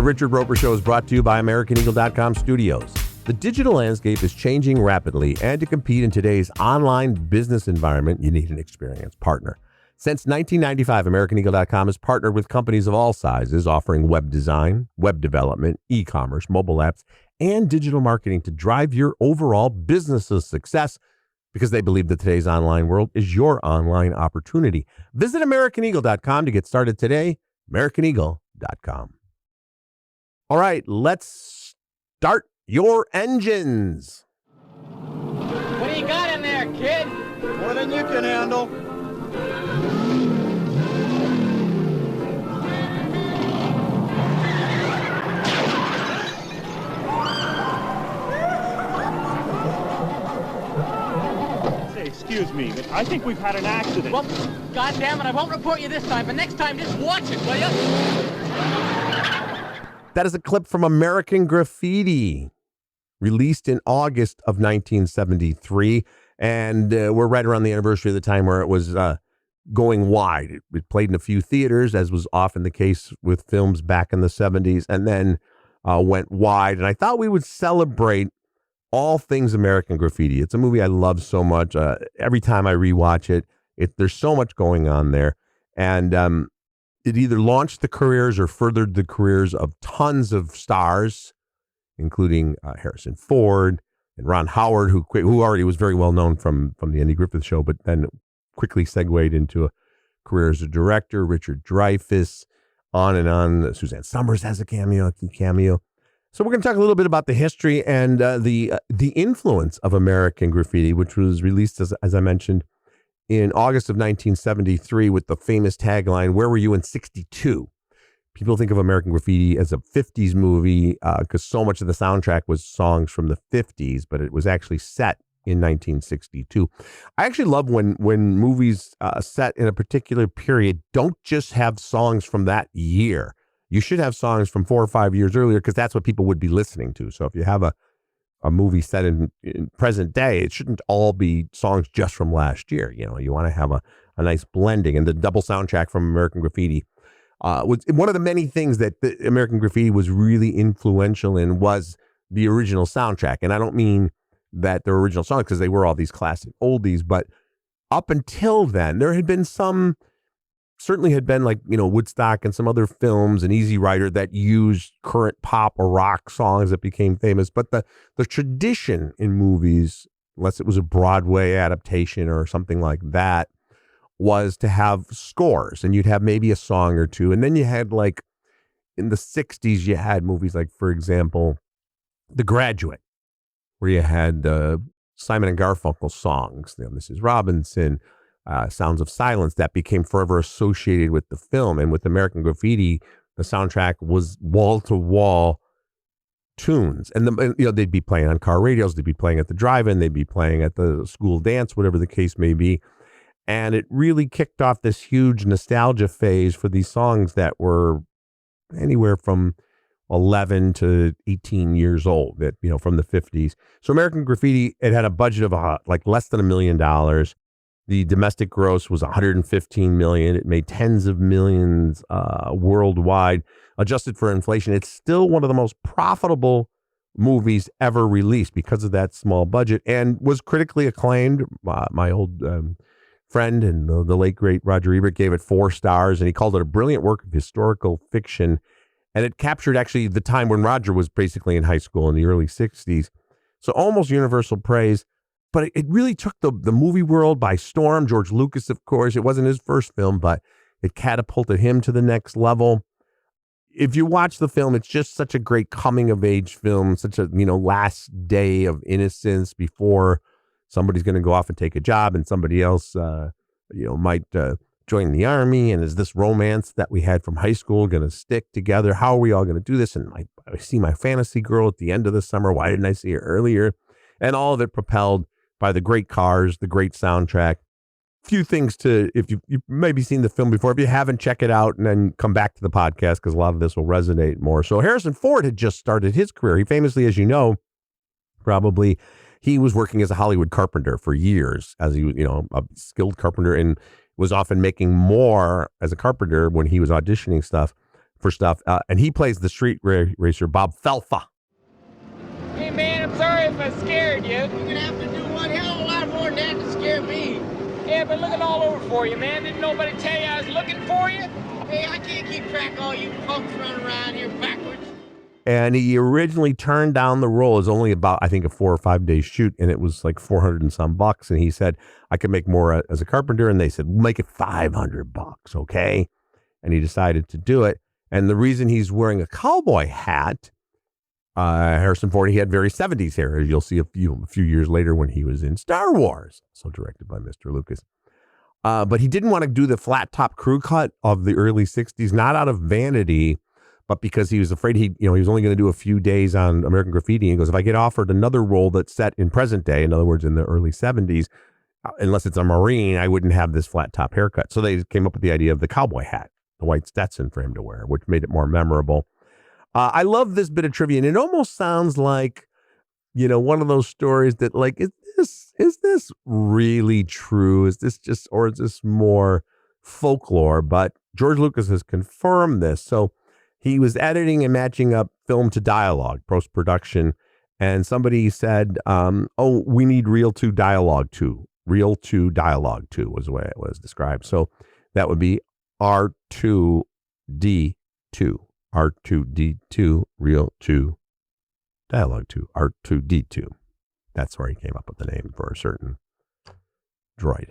The Richard Roeper Show is brought to you by AmericanEagle.com Studios. The digital landscape is changing rapidly, and to compete in today's online business environment, you need an experienced partner. Since 1995, AmericanEagle.com has partnered with companies of all sizes, offering web design, web development, e-commerce, mobile apps, and digital marketing to drive your overall business's success, because they believe that today's online world is your online opportunity. Visit AmericanEagle.com to get started today. AmericanEagle.com. All right, let's start your engines. What do you got in there, kid? More than you can handle. Say, excuse me, but I think we've had an accident. Well, goddammit, I won't report you this time, but next time just watch it, will you? That is a clip from American Graffiti, released in August of 1973, and we're right around the anniversary of the time where it was going wide. It played in a few theaters, as was often the case with films back in the 70s, and then went wide. And I thought we would celebrate all things American Graffiti. It's a movie I love so much. Every time I rewatch it, there's so much going on there, and it either launched the careers or furthered the careers of tons of stars, including Harrison Ford and Ron Howard, who already was very well known from the Andy Griffith Show, but then quickly segued into a career as a director. Richard Dreyfuss, on and on. Suzanne Summers has a key cameo. So we're going to talk a little bit about the history and the influence of American Graffiti, which was released, as I mentioned, in August of 1973 with the famous tagline, "Where were you in 62?" People think of American Graffiti as a 50s movie because so much of the soundtrack was songs from the 50s, but it was actually set in 1962. I actually love when movies set in a particular period don't just have songs from that year. You should have songs from 4 or 5 years earlier, because that's what people would be listening to. So if you have a movie set in present day, it shouldn't all be songs just from last year. You know, you want to have a nice blending. And the double soundtrack from American Graffiti was one of the many things that the American Graffiti was really influential in, was the original soundtrack. And I don't mean that their original songs, because they were all these classic oldies, but up until then, there had been certainly had been, like, you know, Woodstock and some other films and Easy Rider that used current pop or rock songs that became famous. But the tradition in movies, unless it was a Broadway adaptation or something like that, was to have scores, and you'd have maybe a song or two. And then you had, like, in the 60s, you had movies like, for example, The Graduate, where you had Simon and Garfunkel songs, you know, Mrs. Robinson, Sounds of Silence, that became forever associated with the film. And with American Graffiti, the soundtrack was wall-to-wall tunes. And they'd be playing on car radios, they'd be playing at the drive-in, they'd be playing at the school dance, whatever the case may be. And it really kicked off this huge nostalgia phase for these songs that were anywhere from 11 to 18 years old, that, you know, from the 50s. So American Graffiti, it had a budget of like less than $1 million. The domestic gross was $115 million. It made tens of millions worldwide. Adjusted for inflation, it's still one of the most profitable movies ever released because of that small budget, and was critically acclaimed. My old friend and the late, great Roger Ebert gave it 4 stars, and he called it a brilliant work of historical fiction. And it captured actually the time when Roger was basically in high school in the early 60s. So almost universal praise. But it really took the movie world by storm. George Lucas, of course, it wasn't his first film, but it catapulted him to the next level. If you watch the film, it's just such a great coming of age film, such a, you know, last day of innocence before somebody's going to go off and take a job and somebody else, might join the army. And is this romance that we had from high school going to stick together? How are we all going to do this? And I see my fantasy girl at the end of the summer. Why didn't I see her earlier? And all of it propelled by the great cars, the great soundtrack. Few things if you've maybe seen the film before. If you haven't, check it out and then come back to the podcast, because a lot of this will resonate more. So Harrison Ford had just started his career. He famously, as you know, probably, he was working as a Hollywood carpenter for years, as he was, a skilled carpenter, and was often making more as a carpenter when he was auditioning stuff for stuff. And he plays the street racer, Bob Felfa. Hey, man, I'm sorry if I scared you. You're gonna have to do one hell of a lot more than that to scare me. Yeah, but looking all over for you, man. Didn't nobody tell you I was looking for you? Hey, I can't keep track of all you punks running around here backwards. And he originally turned down the role. It was only about, I think, a 4 or 5 day shoot, and it was like $400 and some bucks. And he said, I could make more as a carpenter. And they said, we'll make it $500, okay? And he decided to do it. And the reason he's wearing a cowboy hat, Harrison Ford, he had very 70s hair, as you'll see a few years later when he was in Star Wars, so directed by Mr. Lucas. But he didn't want to do the flat top crew cut of the early 60s, not out of vanity, but because he was afraid he was only going to do a few days on American Graffiti. And he goes, if I get offered another role that's set in present day, in other words, in the early 70s, unless it's a Marine, I wouldn't have this flat top haircut. So they came up with the idea of the cowboy hat, the white Stetson for him to wear, which made it more memorable. I love this bit of trivia, and it almost sounds like, one of those stories that, like, is this really true? Is this more folklore? But George Lucas has confirmed this. So he was editing and matching up film to dialogue, post-production, and somebody said, we need reel 2 dialogue 2. Reel 2 dialogue 2 was the way it was described. So that would be R2D2. R2D2, reel 2, dialogue 2, R2D2. That's where he came up with the name for a certain droid.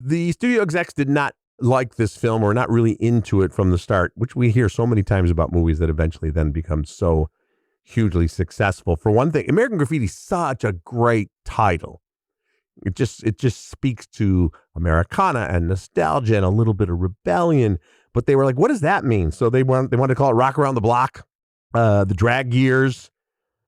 The studio execs did not like this film or not really into it from the start, which we hear so many times about movies that eventually then become so hugely successful. For one thing, American Graffiti is such a great title. It just speaks to Americana and nostalgia and a little bit of rebellion. But they were like, what does that mean? So they wanted to call it Rock Around the Block, the Drag Years,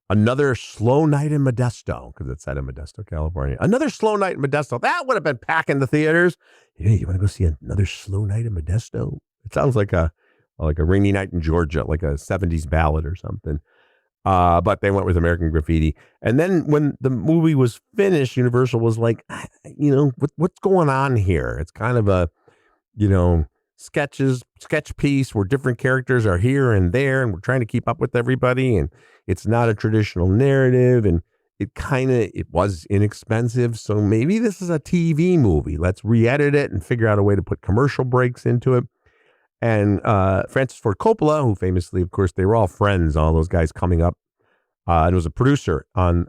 Another Slow Night in Modesto, because it's set in Modesto, California. Another Slow Night in Modesto. That would have been packing the theaters. Hey, you want to go see Another Slow Night in Modesto? It sounds like a rainy night in Georgia, like a 70s ballad or something. But they went with American Graffiti. And then when the movie was finished, Universal was like, what's going on here? It's kind of a, sketch piece where different characters are here and there, and we're trying to keep up with everybody, and it's not a traditional narrative, and it was inexpensive, so maybe this is a TV movie. Let's re-edit it and figure out a way to put commercial breaks into it. And Francis Ford Coppola, who famously, of course, they were all friends, all those guys coming up, and was a producer on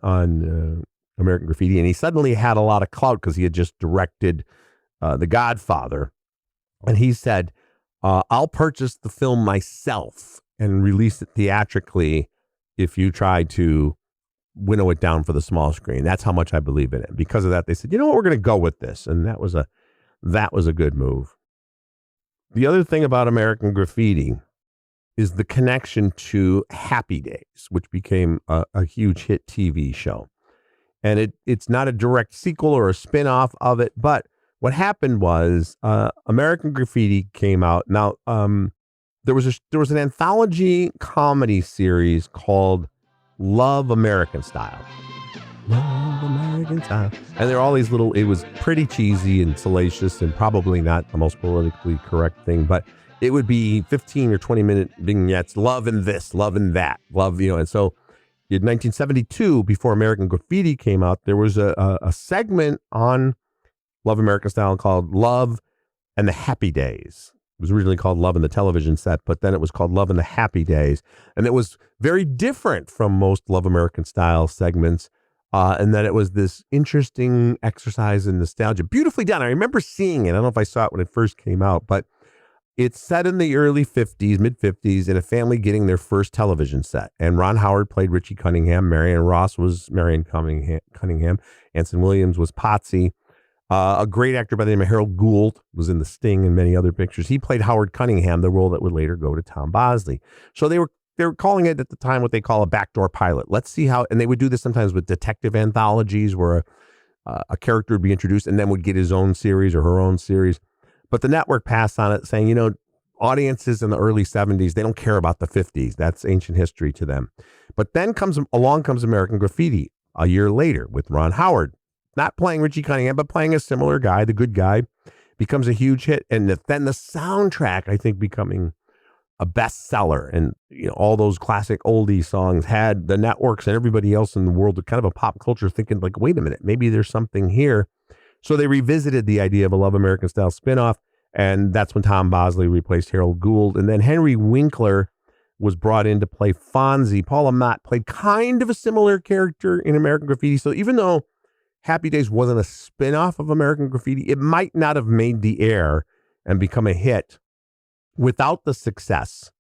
American Graffiti, and he suddenly had a lot of clout because he had just directed The Godfather. And he said, I'll purchase the film myself and release it theatrically if you try to winnow it down for the small screen. That's how much I believe in it. Because of that, they said, you know what, we're going to go with this. And that was a good move. The other thing about American Graffiti is the connection to Happy Days, which became a huge hit TV show. And it's not a direct sequel or a spin-off of it, but what happened was American Graffiti came out. Now, there was an anthology comedy series called Love American Style. Love American Style. And there are all these it was pretty cheesy and salacious and probably not the most politically correct thing, but it would be 15 or 20-minute vignettes, love and this, love and that, love, and so in 1972, before American Graffiti came out, there was a segment on Love American Style called Love and the Happy Days. It was originally called Love and the Television Set, but then it was called Love and the Happy Days. And it was very different from most Love American Style segments. And that it was this interesting exercise in nostalgia. Beautifully done. I remember seeing it. I don't know if I saw it when it first came out, but it's set in the early 50s, mid 50s, in a family getting their first television set. And Ron Howard played Richie Cunningham. Marion Ross was Marion Cunningham. Anson Williams was Potsy. A great actor by the name of Harold Gould was in The Sting and many other pictures. He played Howard Cunningham, the role that would later go to Tom Bosley. So they were calling it at the time what they call a backdoor pilot. Let's see how, and they would do this sometimes with detective anthologies where a character would be introduced and then would get his own series or her own series. But the network passed on it saying, audiences in the early 70s, they don't care about the 50s. That's ancient history to them. But then along comes American Graffiti a year later with Ron Howard. Not playing Richie Cunningham, but playing a similar guy, the good guy, becomes a huge hit. And then the soundtrack, I think, becoming a bestseller, and all those classic oldie songs had the networks and everybody else in the world kind of a pop culture thinking like, wait a minute, maybe there's something here. So they revisited the idea of a Love American Style spinoff, and that's when Tom Bosley replaced Harold Gould, and then Henry Winkler was brought in to play Fonzie. Paul Amat played kind of a similar character in American Graffiti. So even though Happy Days wasn't a spinoff of American Graffiti, it might not have made the air and become a hit without the success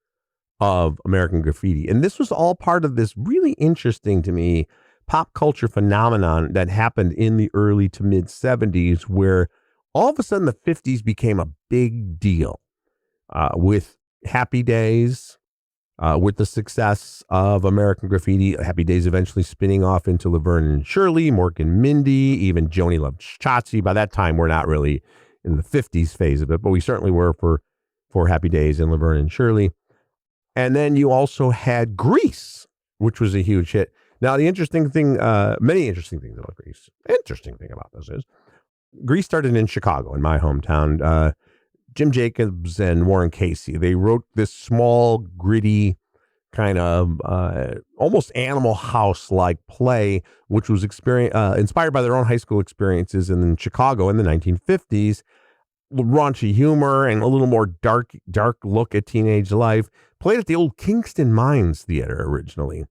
of American Graffiti. And this was all part of this really interesting to me pop culture phenomenon that happened in the early to mid 70s, where all of a sudden the 50s became a big deal with Happy Days, with the success of American Graffiti, Happy Days eventually spinning off into Laverne and Shirley, Mork and Mindy, even Joni Loved Shotzi. By that time, we're not really in the 50s phase of it, but we certainly were for Happy Days and Laverne and Shirley. And then you also had Grease, which was a huge hit. Now, the interesting thing, many interesting things about Grease. Interesting thing about this is Grease started in Chicago, in my hometown. Jim Jacobs and Warren Casey, they wrote this small, gritty, kind of almost Animal House-like play, which was inspired by their own high school experiences in Chicago in the 1950s. Raunchy humor and a little more dark look at teenage life. Played at the old Kingston Mines Theater originally.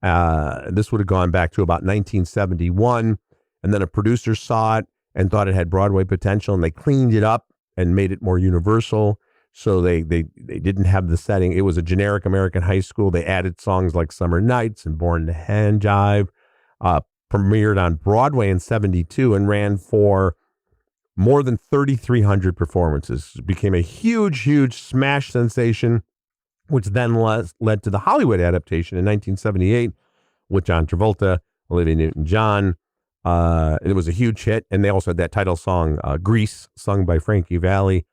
This would have gone back to about 1971, and then a producer saw it and thought it had Broadway potential, and they cleaned it up and made it more universal. So they didn't have the setting. It was a generic American high school. They added songs like Summer Nights and Born to Hand Jive. Premiered on Broadway in 72 and ran for more than 3,300 performances. It became a huge smash sensation, which then led to the Hollywood adaptation in 1978 with John Travolta, Olivia Newton-John. It was a huge hit, and they also had that title song, Grease, sung by Frankie Valli.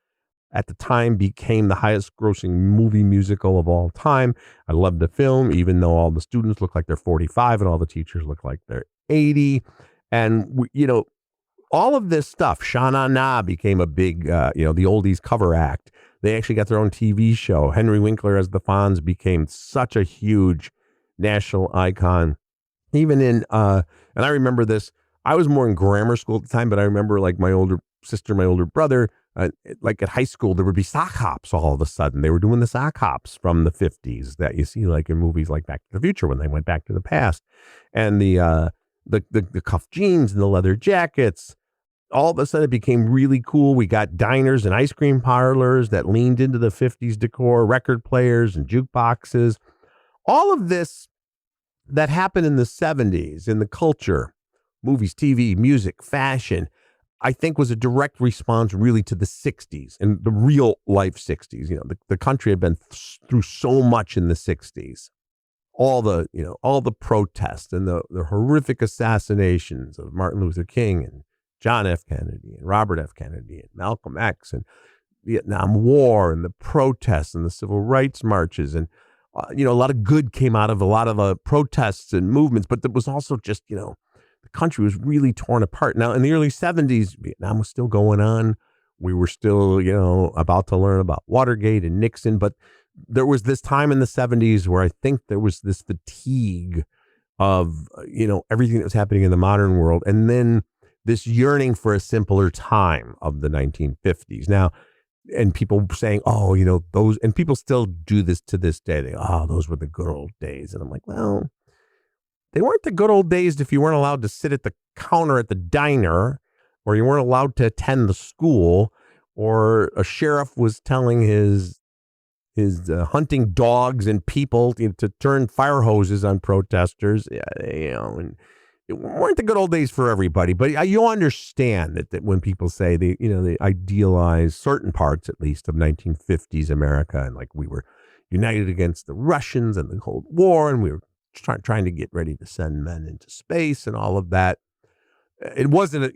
At the time, became the highest-grossing movie musical of all time. I loved the film, even though all the students look like they're 45 and all the teachers look like they're 80. And, all of this stuff, Sha Na Na became a big, the oldies cover act. They actually got their own TV show. Henry Winkler as the Fonz became such a huge national icon. Even in, and I remember this, I was more in grammar school at the time, but I remember like my older sister, my older brother, like at high school, there would be sock hops all of a sudden. They were doing the sock hops from the 50s that you see like in movies like Back to the Future when they went back to the past. And the cuff jeans and the leather jackets. All of a sudden it became really cool. We got diners and ice cream parlors that leaned into the 50s decor, record players and jukeboxes. All of this that happened in the 70s in the culture, movies, TV, music, fashion, I think was a direct response really to the 60s and the real life 60s. The country had been through so much in the 60s. All the protests and the horrific assassinations of Martin Luther King and John F. Kennedy and Robert F. Kennedy and Malcolm X and Vietnam War and the protests and the civil rights marches. And, a lot of good came out of a lot of the protests and movements, but there was also just, the country was really torn apart. Now, in the early 70s, Vietnam was still going on. We were still, about to learn about Watergate and Nixon, but there was this time in the 70s where I think there was this fatigue of, everything that was happening in the modern world. And then this yearning for a simpler time of the 1950s. Now, and people saying, those, and people still do this to this day. Those were the good old days. And I'm like, well, they weren't the good old days if you weren't allowed to sit at the counter at the diner, or you weren't allowed to attend the school, or a sheriff was telling his hunting dogs and people to turn fire hoses on protesters. And it weren't the good old days for everybody, but you understand that when people say they idealize certain parts, at least, of 1950s America, and like we were united against the Russians and the Cold War, and we were trying to get ready to send men into space and all of that. It wasn't,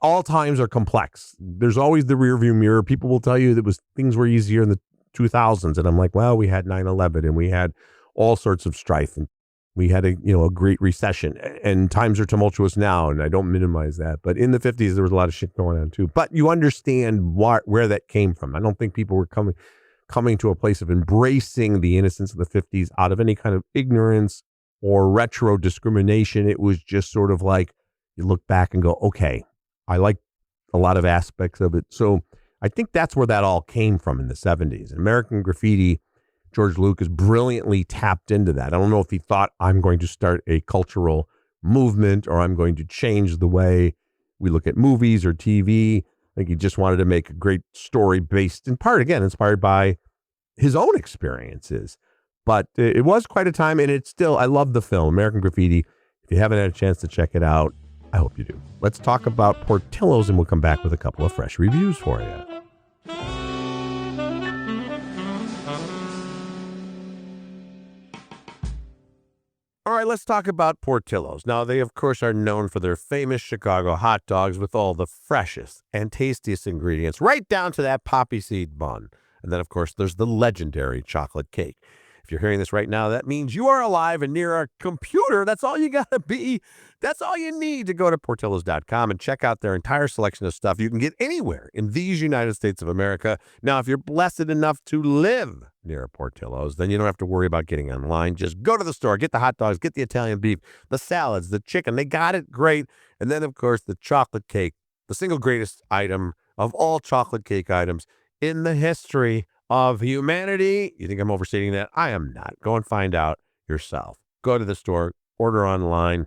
all times are complex. There's always the rear view mirror. People will tell you things were easier in the 2000s. And I'm like, well, we had 9/11 and we had all sorts of strife, and we had a great recession, and times are tumultuous now. And I don't minimize that, but in the 50s, there was a lot of shit going on too. But you understand where that came from. I don't think people were coming to a place of embracing the innocence of the 50s out of any kind of ignorance or retro discrimination. It was just sort of like you look back and go, okay, I like a lot of aspects of it. So I think that's where that all came from in the 70s. American Graffiti, George Lucas brilliantly tapped into that. I don't know if he thought, I'm going to start a cultural movement or I'm going to change the way we look at movies or TV. I think he just wanted to make a great story based in part, again, inspired by his own experiences. But it was quite a time, and it's still, I love the film, American Graffiti. If you haven't had a chance to check it out, I hope you do. Let's talk about Portillo's, and we'll come back with a couple of fresh reviews for you. All right, let's talk about Portillo's. Now, they, of course, are known for their famous Chicago hot dogs with all the freshest and tastiest ingredients, right down to that poppy seed bun. And then, of course, there's the legendary chocolate cake. If you're hearing this right now, that means you are alive and near a computer. That's all you got to be. That's all you need to go to Portillos.com and check out their entire selection of stuff you can get anywhere in these United States of America. Now, if you're blessed enough to live near a Portillo's, then you don't have to worry about getting online. Just go to the store, get the hot dogs, get the Italian beef, the salads, the chicken. They got it great. And then, of course, the chocolate cake, the single greatest item of all chocolate cake items in the history of humanity. You think I'm overstating that? I am not. Go and find out yourself. Go to the store, order online.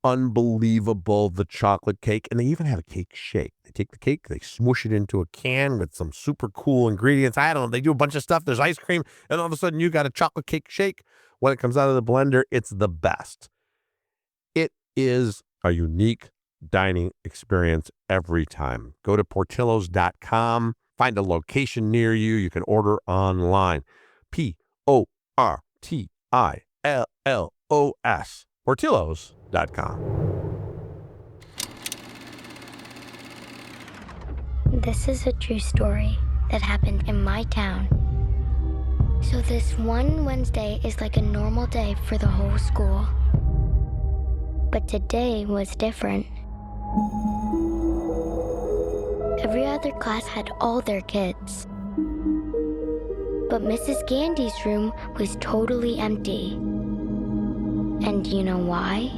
Unbelievable, the chocolate cake. And they even have a cake shake. They take the cake, they smoosh it into a can with some super cool ingredients. I don't know. They do a bunch of stuff. There's ice cream, and all of a sudden you got a chocolate cake shake. When it comes out of the blender, it's the best. It is a unique dining experience every time. Go to Portillos.com. Find a location near you. You can order online. Portillos. Portillos.com. This is a true story that happened in my town. So this one Wednesday is like a normal day for the whole school. But today was different. Every other class had all their kids. But Mrs. Gandy's room was totally empty. And you know why?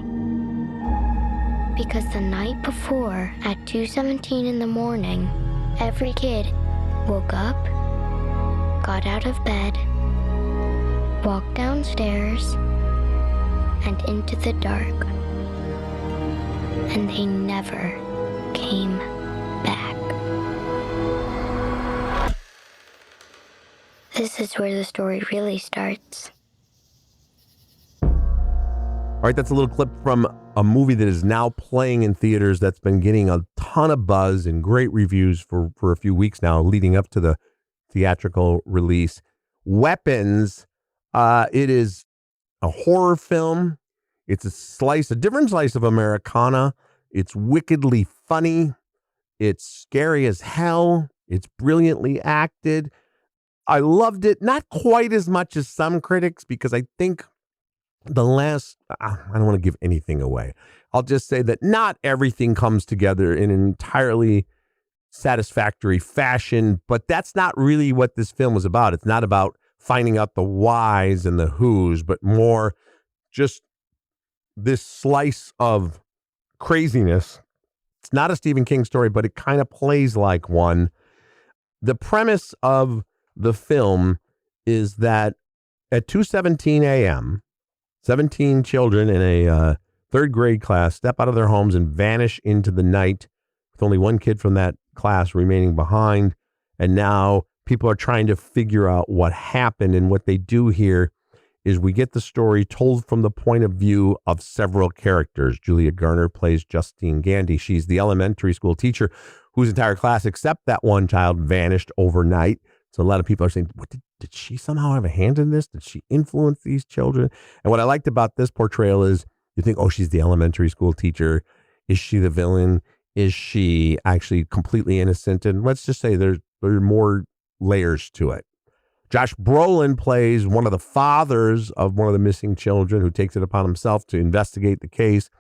Because the night before, at 2:17 in the morning, every kid woke up, got out of bed, walked downstairs, and into the dark. And they never came back. This is where the story really starts. All right, that's a little clip from a movie that is now playing in theaters that's been getting a ton of buzz and great reviews for a few weeks now, leading up to the theatrical release. Weapons, it is a horror film. It's a different slice of Americana. It's wickedly funny. It's scary as hell. It's brilliantly acted. I loved it, not quite as much as some critics, because I think I don't want to give anything away. I'll just say that not everything comes together in an entirely satisfactory fashion, but that's not really what this film was about. It's not about finding out the whys and the whos, but more just this slice of craziness. It's not a Stephen King story, but it kind of plays like one. The premise of the film is that at 2:17 a.m., 17 children in a third grade class step out of their homes and vanish into the night, with only one kid from that class remaining behind. And now people are trying to figure out what happened. And what they do here is we get the story told from the point of view of several characters. Julia Garner plays Justine Gandy. She's the elementary school teacher whose entire class, except that one child, vanished overnight. So a lot of people are saying, what did she somehow have a hand in this? Did she influence these children? And what I liked about this portrayal is you think, oh, she's the elementary school teacher. Is she the villain? Is she actually completely innocent? And let's just say there are more layers to it. Josh Brolin plays one of the fathers of one of the missing children who takes it upon himself to investigate the case.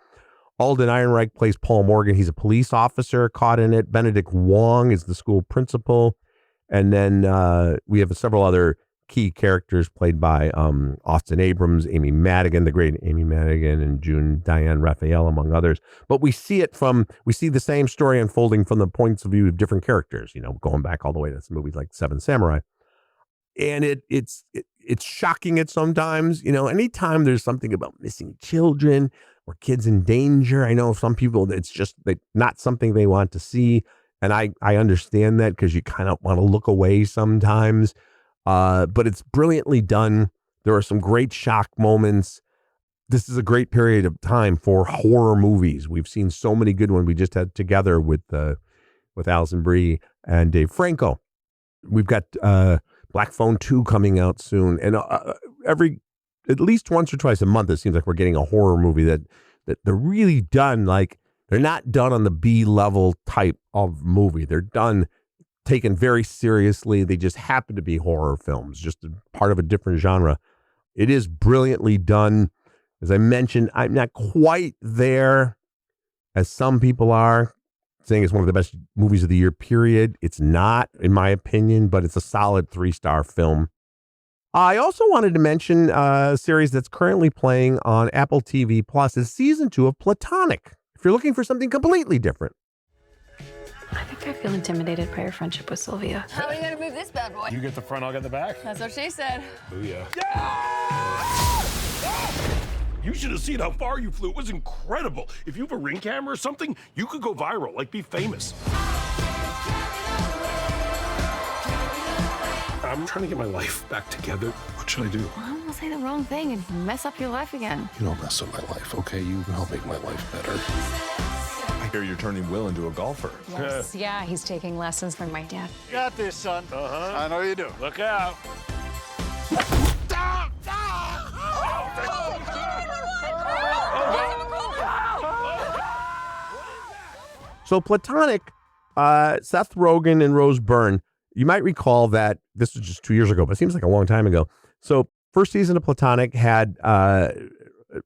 Alden Ehrenreich plays Paul Morgan. He's a police officer caught in it. Benedict Wong is the school principal. And then we have several other key characters played by Austin Abrams, Amy Madigan, the great Amy Madigan, and June Diane Raphael, among others. But we see the same story unfolding from the points of view of different characters, going back all the way to some movies like Seven Samurai. And it's shocking at sometimes, anytime there's something about missing children or kids in danger. I know some people, it's just not something they want to see. And I understand that because you kind of want to look away sometimes. But it's brilliantly done. There are some great shock moments. This is a great period of time for horror movies. We've seen so many good ones. We just had Together with Alison Brie and Dave Franco. We've got Black Phone 2 coming out soon. And at least once or twice a month, it seems like we're getting a horror movie that they're really done. Like, they're not done on the B level type of movie. They're done taken very seriously. They just happen to be horror films, just a part of a different genre. It is brilliantly done. As I mentioned, I'm not quite there as some people are, saying it's one of the best movies of the year, period. It's not, in my opinion, but it's a solid 3-star film. I also wanted to mention a series that's currently playing on Apple TV Plus is season 2 of Platonic. If you're looking for something completely different. I think I feel intimidated by your friendship with Sylvia. How are you gonna move this bad boy? You get the front, I'll get the back. That's what she said. Booyah. You should have seen how far you flew. It was incredible. If you have a Ring camera or something, you could go viral, like be famous. I'm trying to get my life back together. What should I do? Well, we'll say the wrong thing and mess up your life again. You don't mess up my life, okay? You help make my life better. I hear you're turning Will into a golfer. Yes, yeah, he's taking lessons from my dad. You got this, son. I know you do. Look out. So Platonic, Seth Rogen and Rose Byrne, you might recall that this was just 2 years ago, but it seems like a long time ago. So first season of Platonic had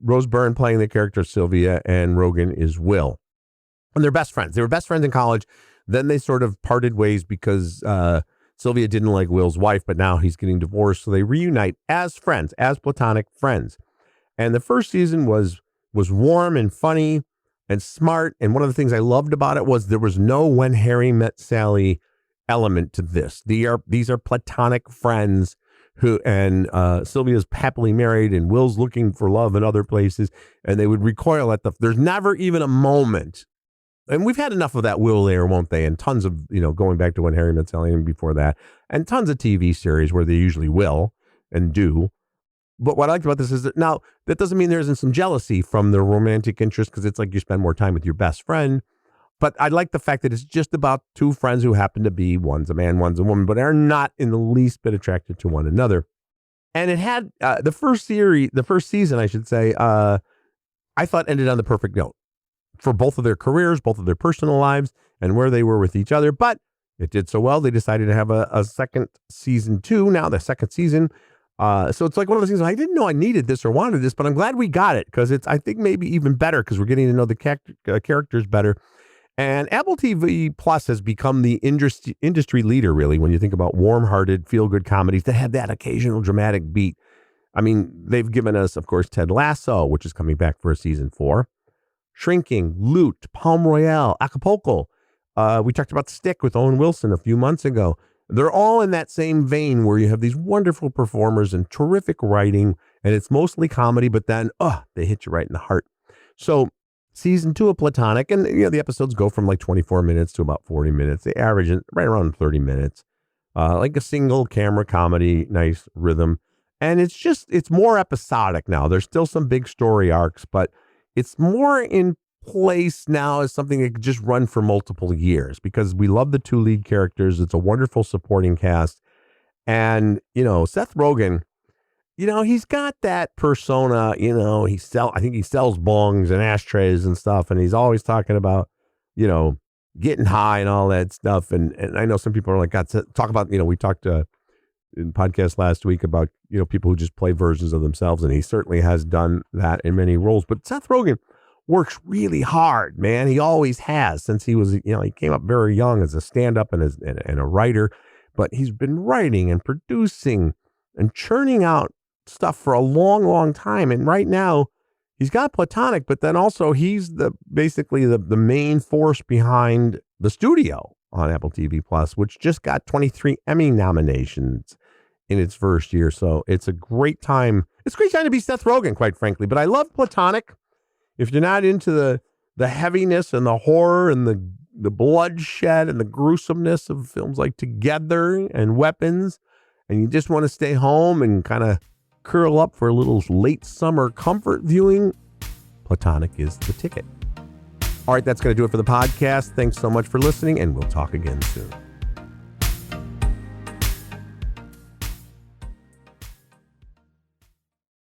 Rose Byrne playing the character Sylvia, and Rogen is Will. And they're best friends. They were best friends in college. Then they sort of parted ways because Sylvia didn't like Will's wife, but now he's getting divorced. So they reunite as friends, as platonic friends. And the first season was warm and funny and smart. And one of the things I loved about it was there was no When Harry Met Sally element to this. These are platonic friends who, and Sylvia's happily married and Will's looking for love in other places. And they would recoil at there's never even a moment. And we've had enough of that will they or won't they, and tons of, going back to When Harry Met Sally and before that, and tons of TV series where they usually will and do. But what I liked about this is that now that doesn't mean there isn't some jealousy from the romantic interest, because it's like you spend more time with your best friend. But I like the fact that it's just about two friends who happen to be, one's a man, one's a woman, but are not in the least bit attracted to one another. And it had the first season, I should say, I thought ended on the perfect note for both of their careers, both of their personal lives, and where they were with each other. But it did so well, they decided to have a second season 2 now, the second season. So it's like one of those things, I didn't know I needed this or wanted this, but I'm glad we got it, because it's, I think, maybe even better because we're getting to know the characters better. And Apple TV Plus has become the industry leader, really, when you think about warm-hearted, feel-good comedies that have that occasional dramatic beat. I mean, they've given us, of course, Ted Lasso, which is coming back for a season 4. Shrinking, Loot, Palm Royale, Acapulco. We talked about Stick with Owen Wilson a few months ago. They're all in that same vein where you have these wonderful performers and terrific writing, and it's mostly comedy, but then, they hit you right in the heart. So season 2 of Platonic, and the episodes go from like 24 minutes to about 40 minutes. They average right around 30 minutes. Like a single camera comedy, nice rhythm. And it's more episodic now. There's still some big story arcs, but it's more in place now as something that could just run for multiple years, because we love the two lead characters. It's a wonderful supporting cast. And, Seth Rogen, he's got that persona, I think he sells bongs and ashtrays and stuff. And he's always talking about, getting high and all that stuff. And I know some people are like, got to talk about, we talked in podcast last week about, people who just play versions of themselves. And he certainly has done that in many roles. But Seth Rogen works really hard, man. He always has since he was, he came up very young as a stand-up and a writer. but he's been writing and producing and churning out stuff for a long, long time. And right now, he's got Platonic, but then also he's basically the main force behind The Studio on Apple TV Plus, which just got 23 Emmy nominations in its first year. So it's a great time. It's a great time to be Seth Rogen, quite frankly. But I love Platonic. If you're not into the heaviness and the horror and the bloodshed and the gruesomeness of films like Together and Weapons, and you just want to stay home and kind of curl up for a little late summer comfort viewing, Platonic is the ticket. All right, that's going to do it for the podcast. Thanks so much for listening, and we'll talk again soon.